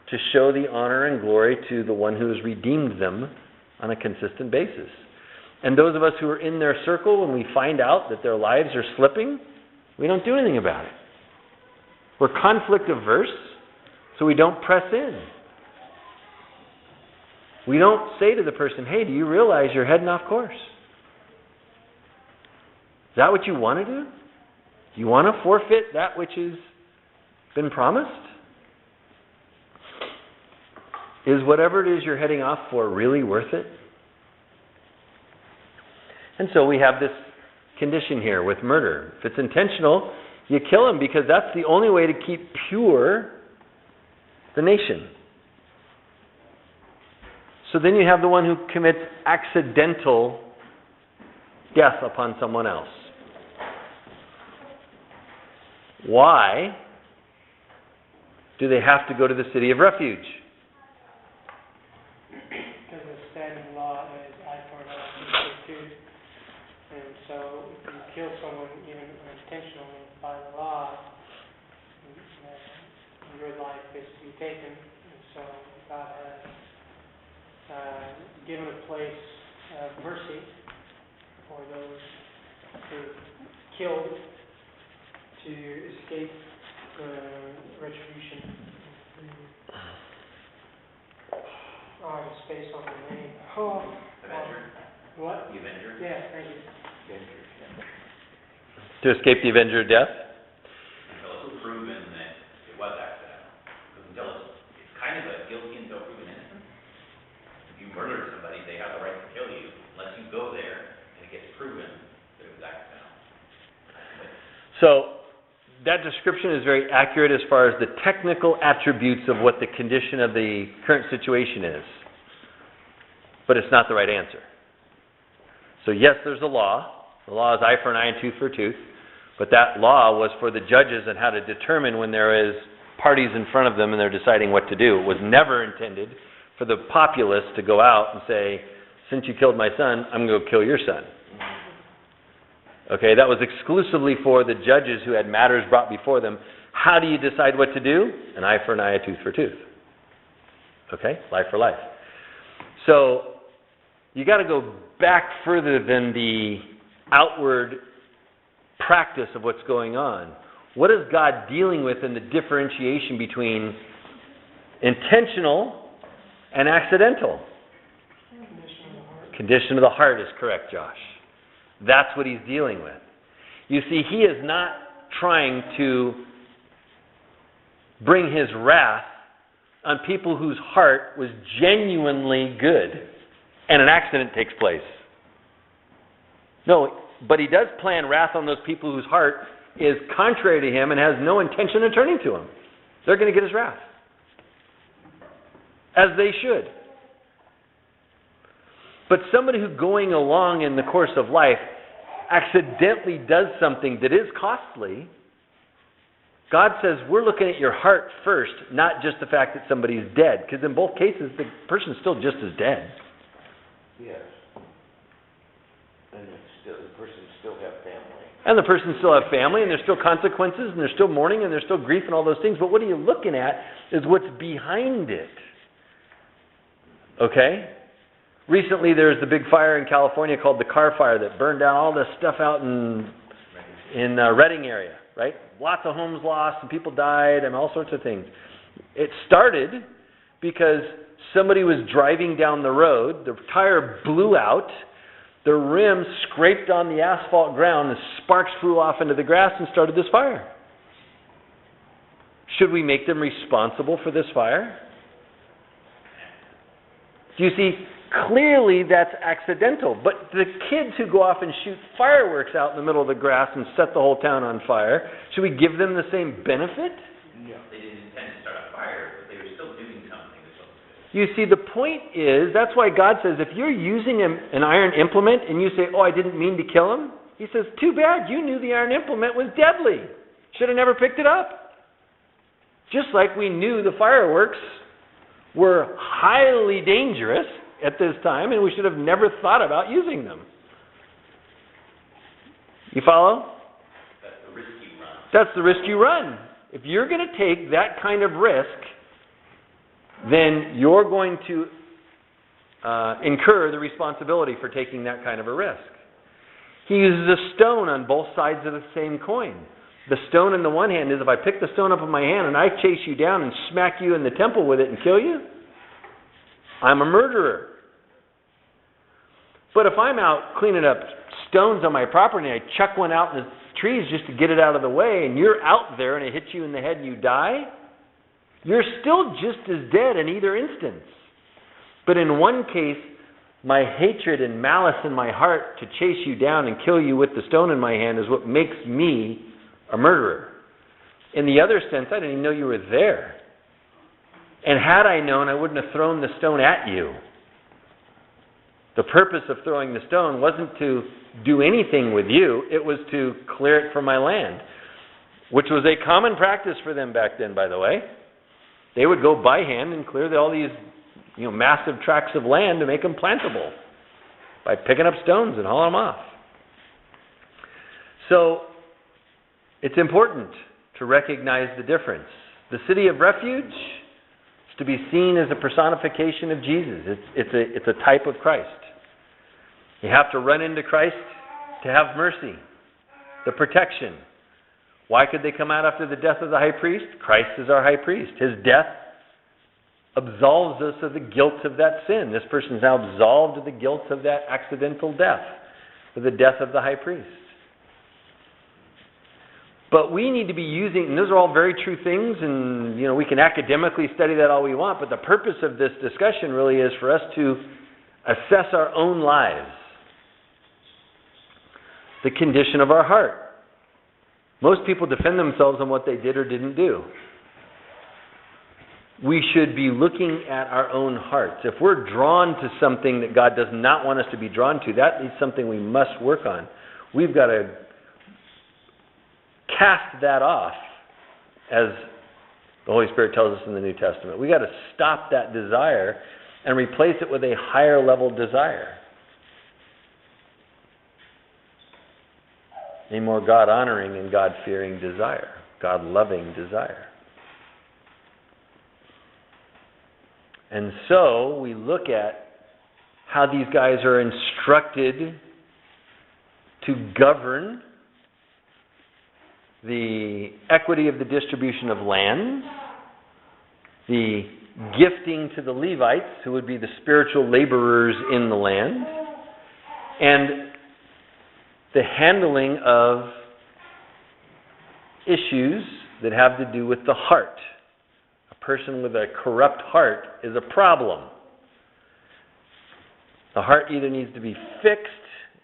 to show the honor and glory to the one who has redeemed them on a consistent basis. And those of us who are in their circle, when we find out that their lives are slipping, we don't do anything about it. We're conflict averse, so we don't press in. We don't say to the person, hey, do you realize you're heading off course? Is that what you want to do? Do you want to forfeit that which has been promised? Is whatever it is you're heading off for really worth it? And so we have this condition here with murder. If it's intentional, you kill him, because that's the only way to keep pure the nation. So then you have the one who commits accidental death upon someone else. Why do they have to go to the city of refuge? Because the standing law is eye for an eye, tooth for a tooth. And so if you kill someone even unintentionally by the law, your life is to be taken. And so God has given a place of mercy for those who killed to escape retribution. I have a space on the name. Oh, Avenger? what? The Avenger? Yeah, thank you. To escape the avenger of death? Until it's proven that it was accidental. Because until it's kind of a guilty until proven innocent. If you murdered somebody, they have the right to kill you unless you go there and it gets proven that it was accidental. So, that description is very accurate as far as the technical attributes of what the condition of the current situation is. But it's not the right answer. So yes, there's a law. The law is eye for an eye and tooth for a tooth. But that law was for the judges and how to determine when there is parties in front of them and they're deciding what to do. It was never intended for the populace to go out and say, since you killed my son, I'm going to go kill your son. Okay, that was exclusively for the judges who had matters brought before them. How do you decide what to do? An eye for an eye, a tooth for a tooth. Okay, life for life. So, you got to go back further than the outward practice of what's going on. What is God dealing with in the differentiation between intentional and accidental? Condition of the heart is correct, Josh. That's what he's dealing with. You see, he is not trying to bring his wrath on people whose heart was genuinely good and an accident takes place. No, but he does plan wrath on those people whose heart is contrary to him and has no intention of turning to him. They're going to get his wrath. As they should. But somebody who going along in the course of life accidentally does something that is costly, God says, we're looking at your heart first, not just the fact that somebody's dead. Because in both cases, the person's still just as dead. Yes. And the person still have family. And the person still have family, and there's still consequences, and there's still mourning, and there's still grief and all those things. But what are you looking at is what's behind it. Okay? Recently, there was the big fire in California called the Carr Fire that burned down all this stuff out in Redding area, right? Lots of homes lost, and people died, and all sorts of things. It started because somebody was driving down the road, the tire blew out, the rim scraped on the asphalt ground, and sparks flew off into the grass and started this fire. Should we make them responsible for this fire? Do you see? Clearly that's accidental. But the kids who go off and shoot fireworks out in the middle of the grass and set the whole town on fire, should we give them the same benefit? No. They didn't intend to start a fire, but they were still doing something that wasn't good. You see, the point is, that's why God says, if you're using an iron implement and you say, oh, I didn't mean to kill him, he says, too bad, you knew the iron implement was deadly. Should have never picked it up. Just like we knew the fireworks were highly dangerous at this time, and we should have never thought about using them. You follow? That's the risk you run. That's the risk you run. If you're going to take that kind of risk, then you're going to incur the responsibility for taking that kind of a risk. He uses a stone on both sides of the same coin. The stone in the one hand is, if I pick the stone up in my hand and I chase you down and smack you in the temple with it and kill you, I'm a murderer. But if I'm out cleaning up stones on my property and I chuck one out in the trees just to get it out of the way, and you're out there and it hits you in the head and you die, you're still just as dead in either instance. But in one case, my hatred and malice in my heart to chase you down and kill you with the stone in my hand is what makes me a murderer. In the other sense, I didn't even know you were there. And had I known, I wouldn't have thrown the stone at you. The purpose of throwing the stone wasn't to do anything with you. It was to clear it from my land, which was a common practice for them back then, by the way. They would go by hand and clear all these massive tracts of land to make them plantable by picking up stones and hauling them off. So it's important to recognize the difference. The city of refuge is to be seen as a personification of Jesus. It's a type of Christ. You have to run into Christ to have mercy, the protection. Why could they come out after the death of the high priest? Christ is our high priest. His death absolves us of the guilt of that sin. This person is now absolved of the guilt of that accidental death, of the death of the high priest. But we need to be using, and those are all very true things, and we can academically study that all we want, but the purpose of this discussion really is for us to assess our own lives, the condition of our heart. Most people defend themselves on what they did or didn't do. We should be looking at our own hearts. If we're drawn to something that God does not want us to be drawn to, that is something we must work on. We've got to cast that off, as the Holy Spirit tells us in the New Testament. We've got to stop that desire and replace it with a higher level desire. A more God-honoring and God-fearing desire, God-loving desire. And so we look at how these guys are instructed to govern the equity of the distribution of lands, the gifting to the Levites, who would be the spiritual laborers in the land, and the handling of issues that have to do with the heart. A person with a corrupt heart is a problem. The heart either needs to be fixed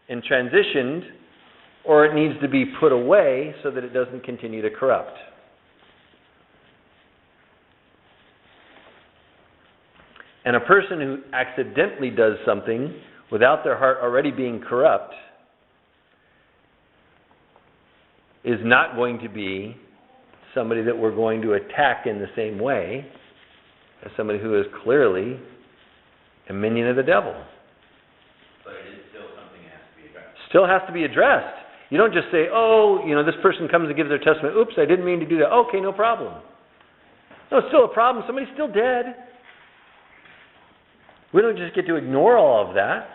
and transitioned, or it needs to be put away so that it doesn't continue to corrupt. And a person who accidentally does something without their heart already being corrupt is not going to be somebody that we're going to attack in the same way as somebody who is clearly a minion of the devil. But it is still something that has to be addressed. Still has to be addressed. You don't just say, oh, this person comes and gives their testimony. Oops, I didn't mean to do that. Okay, no problem. No, it's still a problem. Somebody's still dead. We don't just get to ignore all of that.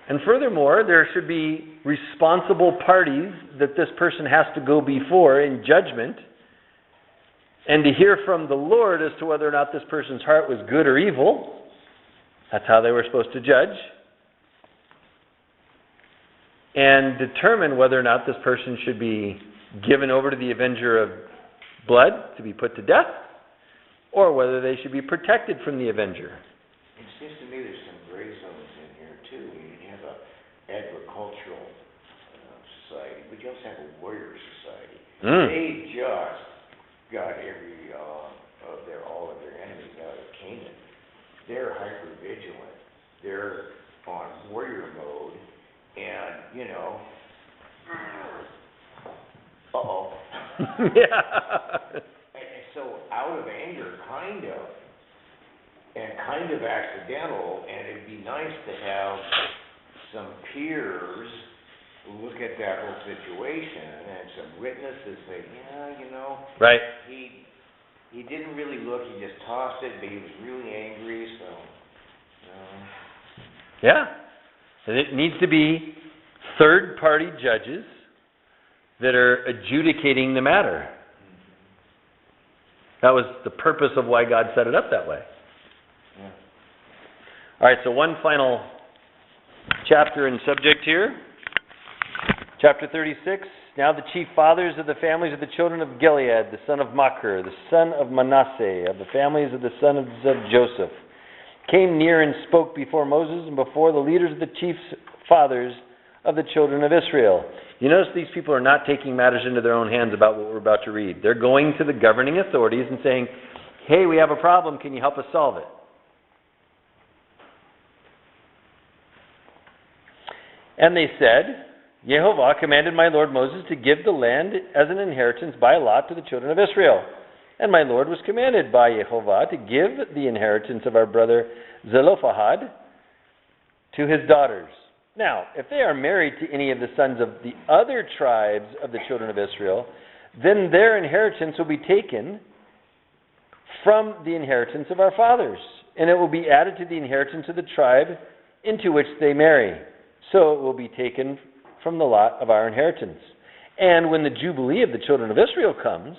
And furthermore, there should be responsible parties that this person has to go before in judgment and to hear from the Lord as to whether or not this person's heart was good or evil. That's how they were supposed to judge. And determine whether or not this person should be given over to the avenger of blood to be put to death, or whether they should be protected from the avenger. It seems to me there's some gray zones in here too. You have an agricultural society, but you also have a warrior society. They just got all of their enemies out of Canaan. They're hyper vigilant. They're on warrior mode, and Yeah. And so out of anger, kind of accidental, and it'd be nice to have some peers look at that whole situation and some witnesses say, Right. He didn't really look, he just tossed it, but he was really angry, so, Yeah. And it needs to be third-party judges that are adjudicating the matter. That was the purpose of why God set it up that way. Yeah. All right, so one final chapter and subject here. Chapter 36. Now the chief fathers of the families of the children of Gilead, the son of Machir, the son of Manasseh, of the families of the sons of Joseph, came near and spoke before Moses and before the leaders of the chief fathers of the children of Israel. You notice these people are not taking matters into their own hands about what we're about to read. They're going to the governing authorities and saying, hey, we have a problem, can you help us solve it? And they said, Jehovah commanded my lord Moses to give the land as an inheritance by lot to the children of Israel. And my lord was commanded by Jehovah to give the inheritance of our brother Zelophehad to his daughters. Now, if they are married to any of the sons of the other tribes of the children of Israel, then their inheritance will be taken from the inheritance of our fathers, and it will be added to the inheritance of the tribe into which they marry. So it will be taken from the lot of our inheritance. And when the Jubilee of the children of Israel comes,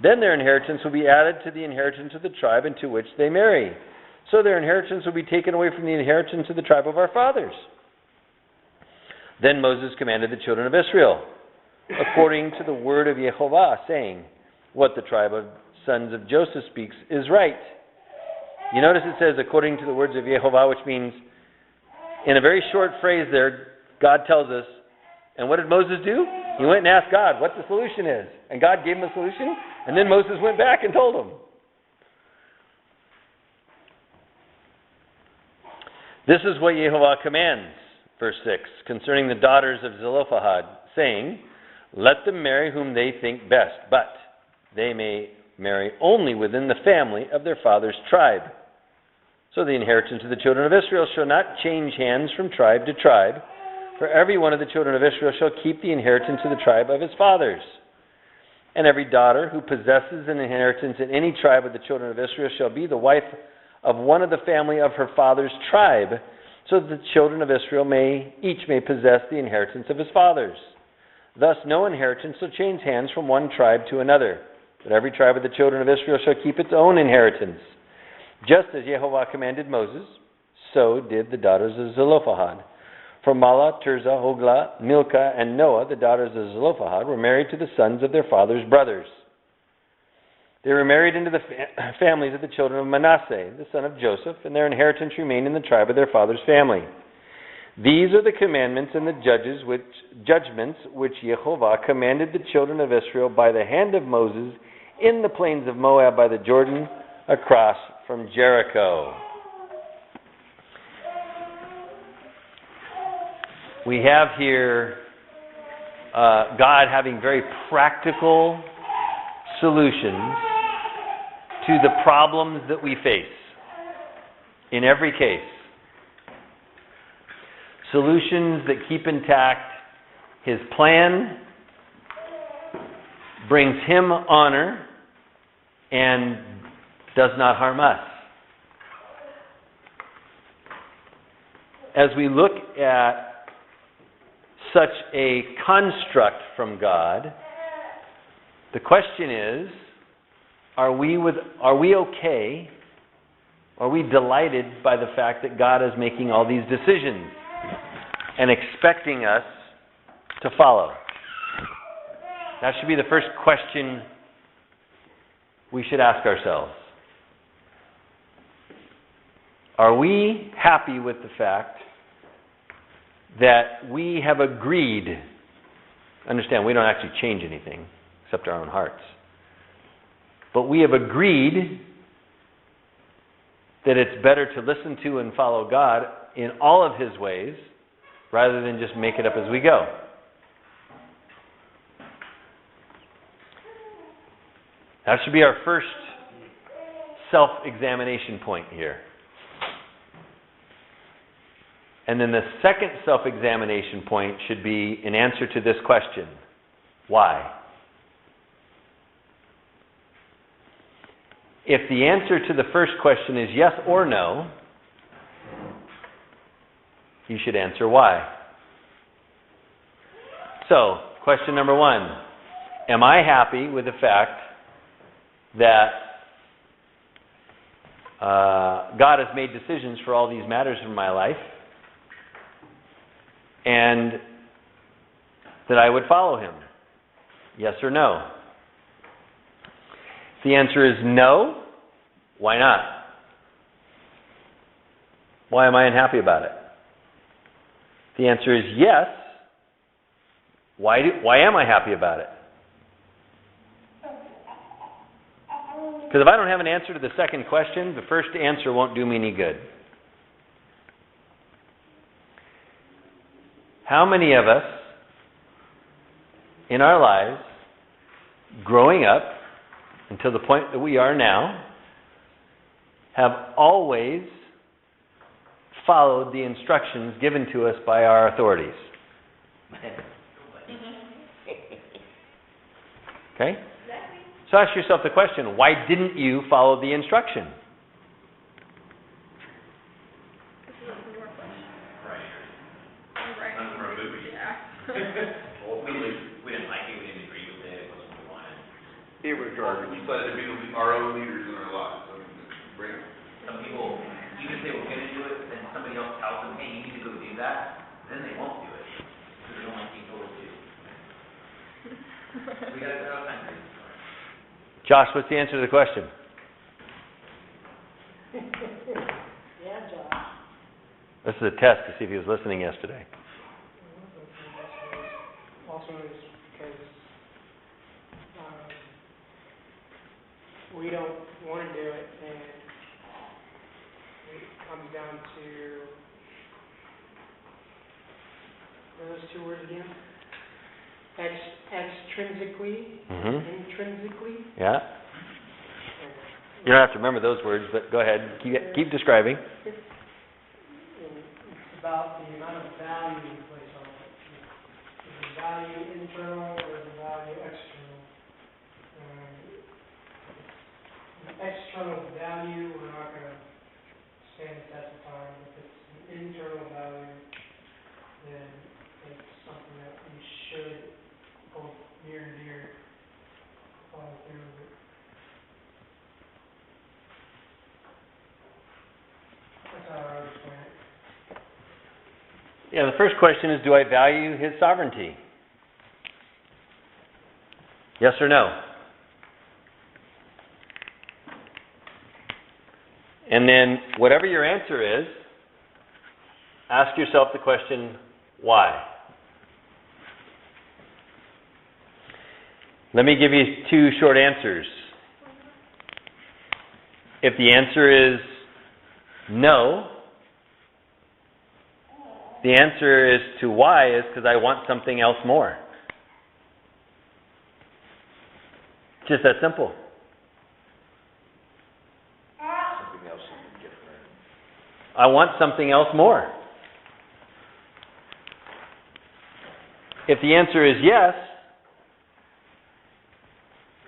then their inheritance will be added to the inheritance of the tribe into which they marry. So their inheritance will be taken away from the inheritance of the tribe of our fathers. Then Moses commanded the children of Israel, according to the word of Jehovah, saying, what the tribe of sons of Joseph speaks is right. You notice it says, according to the words of Jehovah, which means, in a very short phrase there, God tells us, and what did Moses do? He went and asked God what the solution is. And God gave him a solution, and then Moses went back and told him. This is what Jehovah commands, verse 6, concerning the daughters of Zelophehad, saying, let them marry whom they think best, but they may marry only within the family of their father's tribe. So the inheritance of the children of Israel shall not change hands from tribe to tribe, for every one of the children of Israel shall keep the inheritance of the tribe of his fathers. And every daughter who possesses an inheritance in any tribe of the children of Israel shall be the wife of one of the family of her father's tribe, so that the children of Israel each may possess the inheritance of his fathers. Thus no inheritance shall change hands from one tribe to another, but every tribe of the children of Israel shall keep its own inheritance. Just as Jehovah commanded Moses, so did the daughters of Zelophehad. For Mahlah, Tirzah, Hoglah, Milcah, and Noah, the daughters of Zelophehad, were married to the sons of their father's brothers. They were married into the families of the children of Manasseh, the son of Joseph, and their inheritance remained in the tribe of their father's family. These are the commandments and the judgments which Jehovah commanded the children of Israel by the hand of Moses in the plains of Moab by the Jordan across from Jericho. We have here God having very practical solutions to the problems that we face in every case. Solutions that keep intact His plan, brings Him honor, and does not harm us. As we look at such a construct from God, the question is, are we okay? Are we delighted by the fact that God is making all these decisions and expecting us to follow? That should be the first question we should ask ourselves. Are we happy with the fact that we have agreed? Understand, we don't actually change anything except our own hearts. But we have agreed that it's better to listen to and follow God in all of His ways rather than just make it up as we go. That should be our first self-examination point here. And then the second self-examination point should be an answer to this question. Why? If the answer to the first question is yes or no, you should answer why. So, question number 1. Am I happy with the fact that God has made decisions for all these matters in my life and that I would follow Him? Yes or no? If the answer is no, why not? Why am I unhappy about it? If the answer is yes, why am I happy about it? Because if I don't have an answer to the second question, the first answer won't do me any good. How many of us in our lives, growing up until the point that we are now, have always followed the instructions given to us by our authorities? Okay? So ask yourself the question, why didn't you follow the instruction? Well, we didn't like it, we didn't agree with it, it wasn't what we wanted. It was garbage. But it'd be our own leaders in our lives. I mean, bring them. Some people, even if they were going to do it, then somebody else tells them, hey, you need to go do that, then they won't do it. Because they don't like being told to. We got to go out and Josh, what's the answer to the question? Yeah, Josh. This is a test to see if he was listening yesterday. Also is because we don't want to do it, and it comes down to, what are those two words again? Extrinsically, intrinsically. Yeah. You don't have to remember those words, but go ahead. Keep describing. It's about the amount of value you place on it. Is the value internal or is the value external? The external value, we're not going to stand the test of time. If it's an internal value, then it's something that we should follow through. That's how I understand it. Yeah, the first question is, do I value His sovereignty? Yes or no? And then, whatever your answer is, ask yourself the question, why? Let me give you two short answers. If the answer is no, the answer is to why is because I want something else more. Just that simple. Something else is different. I want something else more. If the answer is yes,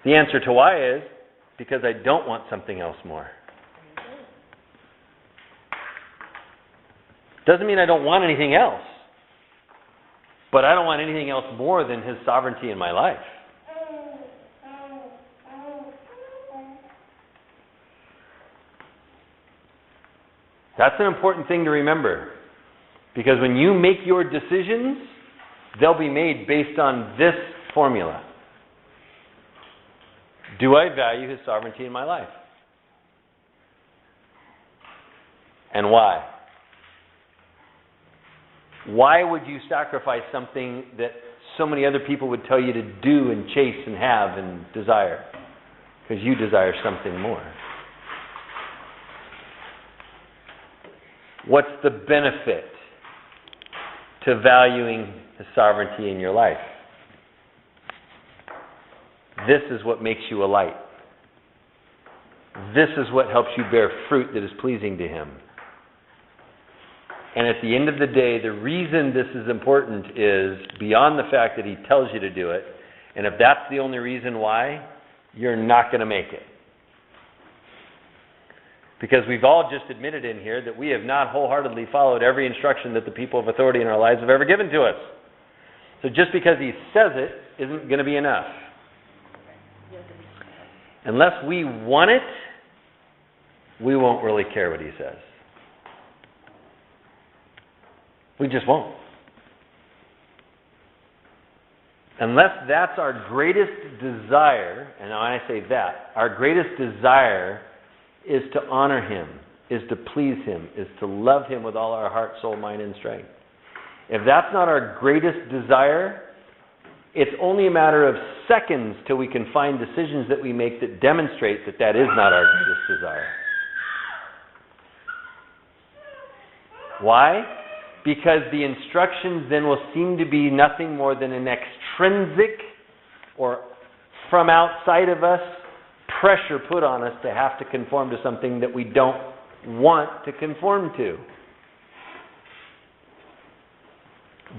the answer to why is because I don't want something else more. Doesn't mean I don't want anything else, but I don't want anything else more than His sovereignty in my life. That's an important thing to remember, because when you make your decisions, they'll be made based on this formula. Do I value His sovereignty in my life? And why? Why would you sacrifice something that so many other people would tell you to do and chase and have and desire? Because you desire something more. What's the benefit to valuing His sovereignty in your life? This is what makes you a light. This is what helps you bear fruit that is pleasing to Him. And at the end of the day, the reason this is important is beyond the fact that He tells you to do it, and if that's the only reason why, you're not going to make it. Because we've all just admitted in here that we have not wholeheartedly followed every instruction that the people of authority in our lives have ever given to us. So just because He says it isn't going to be enough. Unless we want it, we won't really care what He says. We just won't. Unless that's our greatest desire, and when I say that, our greatest desire is to honor Him, is to please Him, is to love Him with all our heart, soul, mind, and strength. If that's not our greatest desire, it's only a matter of seconds till we can find decisions that we make that demonstrate that that is not our greatest desire. Why? Because the instructions then will seem to be nothing more than an extrinsic or from outside of us pressure put on us to have to conform to something that we don't want to conform to.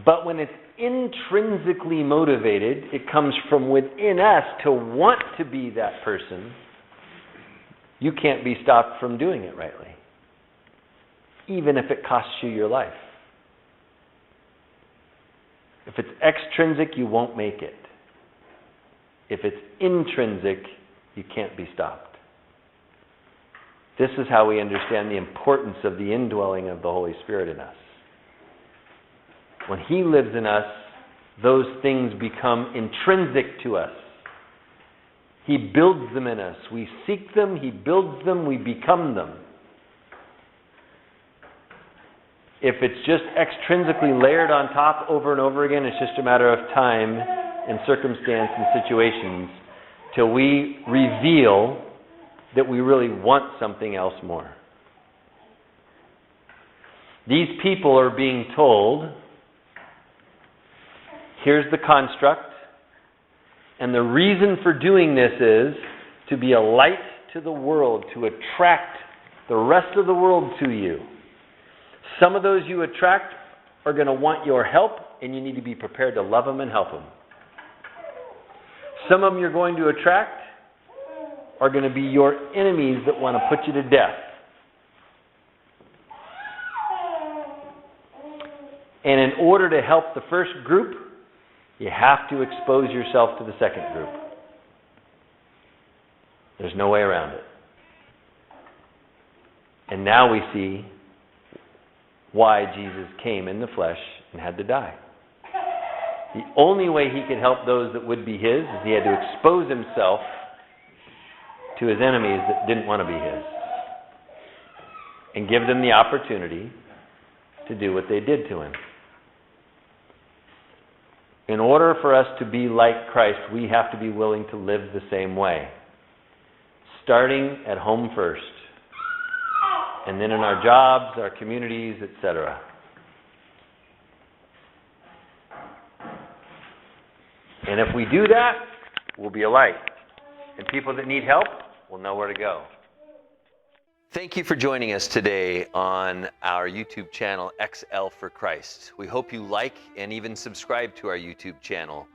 But when it's intrinsically motivated, it comes from within us to want to be that person. You can't be stopped from doing it rightly, even if it costs you your life. If it's extrinsic, you won't make it. If it's intrinsic, you can't be stopped. This is how we understand the importance of the indwelling of the Holy Spirit in us. When He lives in us, those things become intrinsic to us. He builds them in us. We seek them, He builds them, we become them. If it's just extrinsically layered on top over and over again, it's just a matter of time and circumstance and situations till we reveal that we really want something else more. These people are being told, here's the construct, and the reason for doing this is to be a light to the world, to attract the rest of the world to you. Some of those you attract are going to want your help, and you need to be prepared to love them and help them. Some of them you're going to attract are going to be your enemies that want to put you to death. And in order to help the first group, you have to expose yourself to the second group. There's no way around it. And now we see why Jesus came in the flesh and had to die. The only way he could help those that would be his is he had to expose himself to his enemies that didn't want to be his, and give them the opportunity to do what they did to him. In order for us to be like Christ, we have to be willing to live the same way. Starting at home first, and then in our jobs, our communities, etc. And if we do that, we'll be a light. And people that need help will know where to go. Thank you for joining us today on our YouTube channel, XL for Christ. We hope you like and even subscribe to our YouTube channel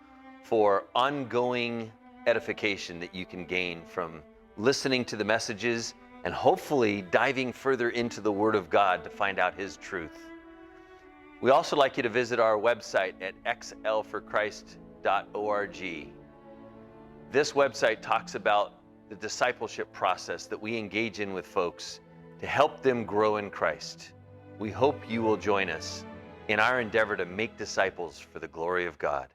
for ongoing edification that you can gain from listening to the messages and hopefully diving further into the Word of God to find out His truth. We also like you to visit our website at xlforchrist.org. This website talks about the discipleship process that we engage in with folks to help them grow in Christ. We hope you will join us in our endeavor to make disciples for the glory of God.